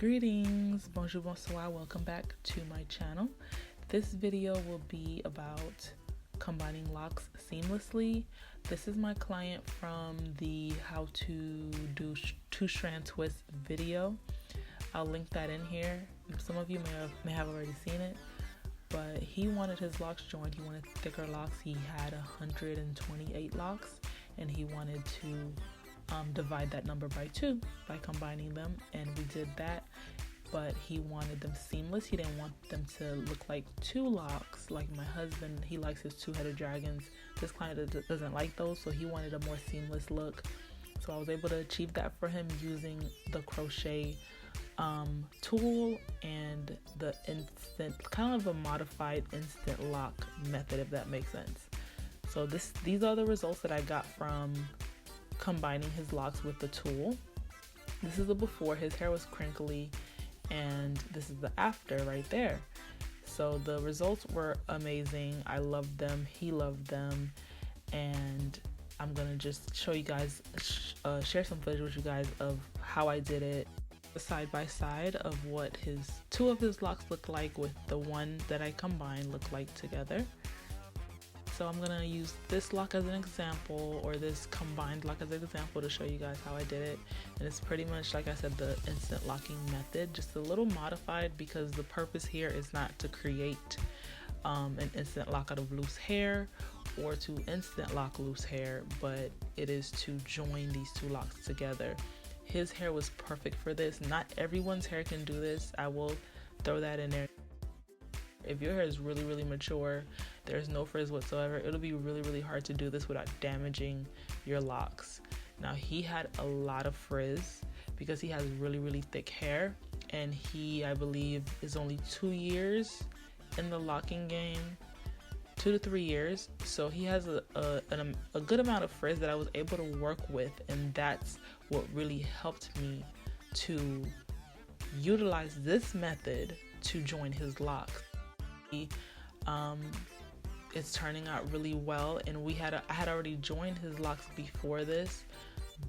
Greetings, bonjour, bonsoir, welcome back to my channel. This video will be about combining locks seamlessly. This is my client from the how to do two-strand twist video. I'll link that in here. Some of you may have already seen it, but he wanted his locks joined. He wanted thicker locks. He had 128 locks and he wanted to divide that number by 2 by combining them, and we did that, but he wanted them seamless. He didn't want them to look like 2 locks like my husband. He likes his 2-headed dragons. This client doesn't like those, so he wanted a more seamless look. So I was able to achieve that for him using the crochet tool and the instant, kind of a modified instant lock method, if that makes sense. So these are the results that I got from combining his locks with the tool. This is the before. His hair was crinkly, and this is the after right there. So the results were amazing. I loved them, he loved them, and I'm gonna just show you guys, share some footage with you guys of how I did it, side by side of what two of his locks look like with the one that I combined look like together. So I'm gonna use this lock as an example, or this combined lock as an example, to show you guys how I did it. And it's pretty much, like I said, the instant locking method, just a little modified, because the purpose here is not to create an instant lock out of loose hair or to instant lock loose hair, but it is to join these 2 locks together. His hair was perfect for this. Not everyone's hair can do this. I will throw that in there. If your hair is really mature, there's no frizz whatsoever, it'll be really hard to do this without damaging your locks. Now, he had a lot of frizz because he has really thick hair, and he, I believe, is only 2 years in the locking game, 2 to 3 years. So he has a good amount of frizz that I was able to work with, and that's what really helped me to utilize this method to join his locks. It's turning out really well, and I had already joined his locks before this,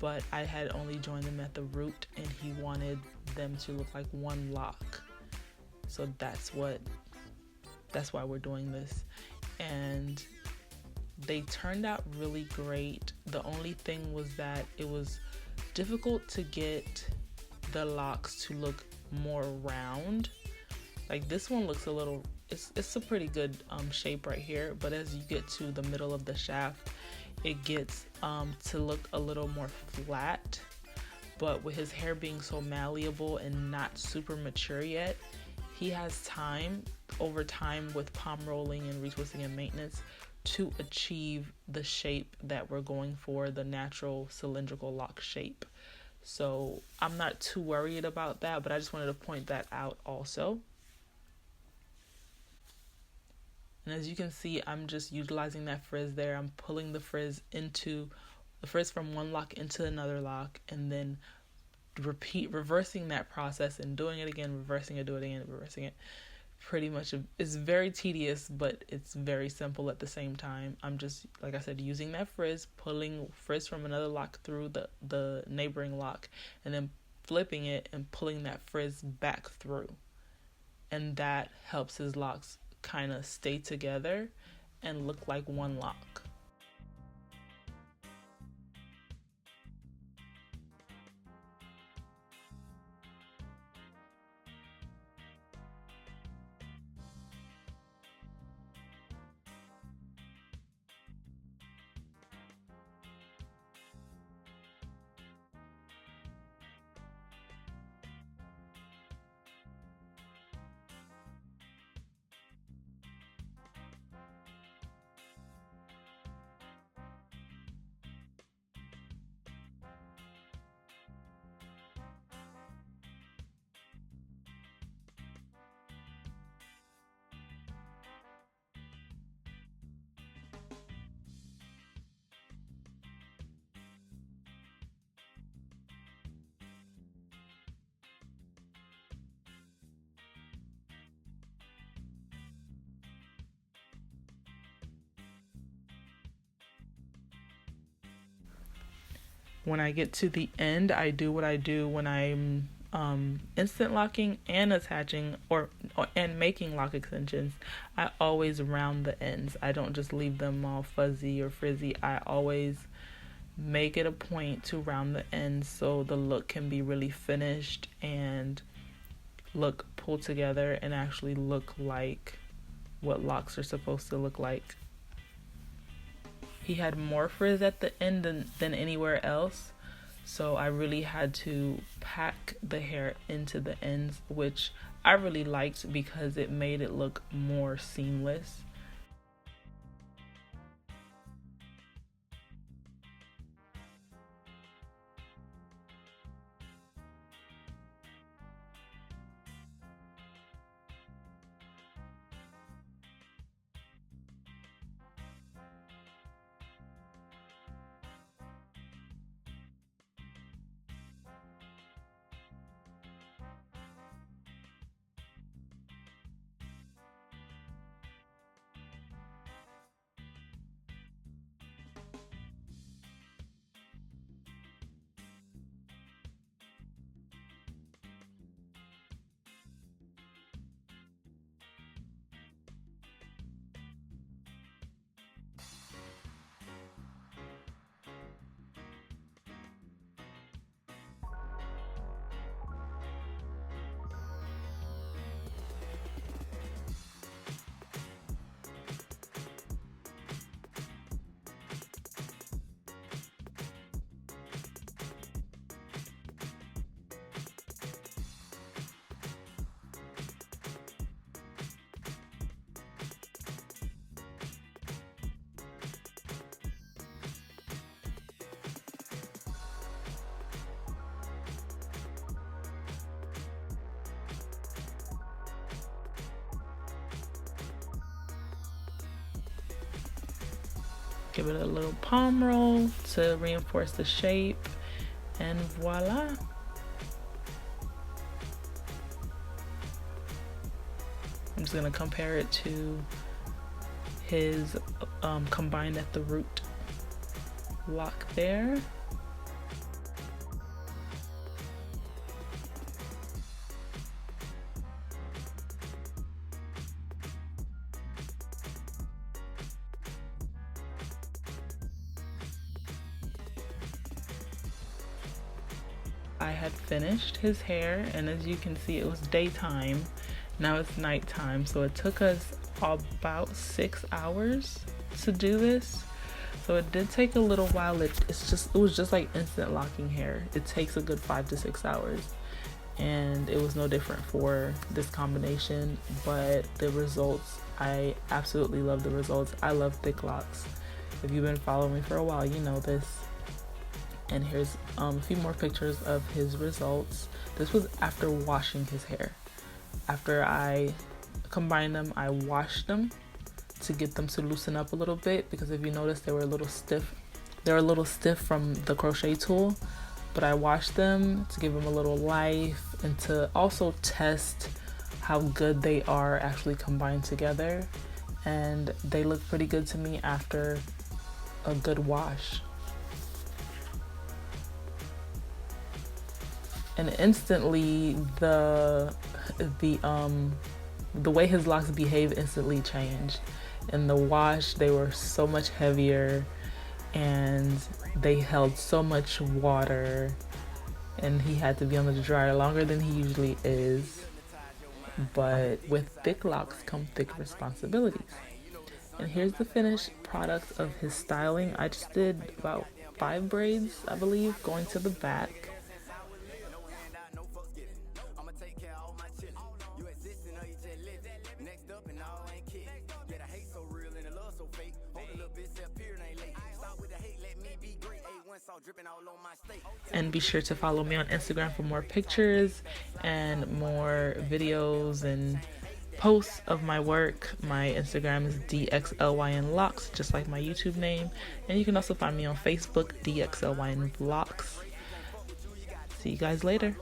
but I had only joined them at the root, and he wanted them to look like 1 lock. So that's why we're doing this, and they turned out really great. The only thing was that it was difficult to get the locks to look more round. Like, this one looks a little, it's a pretty good shape right here, but as you get to the middle of the shaft, it gets to look a little more flat. But with his hair being so malleable and not super mature yet, he has time, over time, with palm rolling and retwisting and maintenance, to achieve the shape that we're going for, the natural cylindrical lock shape. So I'm not too worried about that, but I just wanted to point that out also. And as you can see, I'm just utilizing that frizz there. I'm pulling the frizz from 1 lock into another lock, and then reversing that process and doing it again, reversing it, do it again, reversing it. Pretty much, it's very tedious, but it's very simple at the same time. I'm just, like I said, using that frizz, pulling frizz from another lock through the neighboring lock, and then flipping it and pulling that frizz back through. And that helps his locks kind of stay together and look like 1 lock. When I get to the end, I do what I do when I'm instant locking and attaching and making lock extensions, I always round the ends. I don't just leave them all fuzzy or frizzy. I always make it a point to round the ends so the look can be really finished and look pulled together and actually look like what locks are supposed to look like. He had more frizz at the end than anywhere else, so I really had to pack the hair into the ends, which I really liked because it made it look more seamless. Give it a little palm roll to reinforce the shape, and voila. I'm just gonna compare it to his combined at the root lock there. I had finished his hair, and as you can see, it was daytime. Now it's nighttime, so it took us about 6 hours to do this. So it did take a little while. It was just like instant locking hair. It takes a good 5 to 6 hours, and it was no different for this combination. But the results, I absolutely love the results. I love thick locks. If you've been following me for a while, you know this. And here's a few more pictures of his results. This was after washing his hair. After I combined them, I washed them to get them to loosen up a little bit, because if you notice, they were a little stiff. They were a little stiff from the crochet tool, but I washed them to give them a little life and to also test how good they are actually combined together. And they look pretty good to me after a good wash. And instantly the way his locks behave instantly changed. In the wash, they were so much heavier and they held so much water, and he had to be on the dryer longer than he usually is. But with thick locks come thick responsibilities. And here's the finished product of his styling. I just did about 5 braids, I believe, going to the back. And be sure to follow me on Instagram for more pictures and more videos and posts of my work. My Instagram is Dxlynlocs, just like my YouTube name. And you can also find me on Facebook, Dxlynlocs. See you guys later.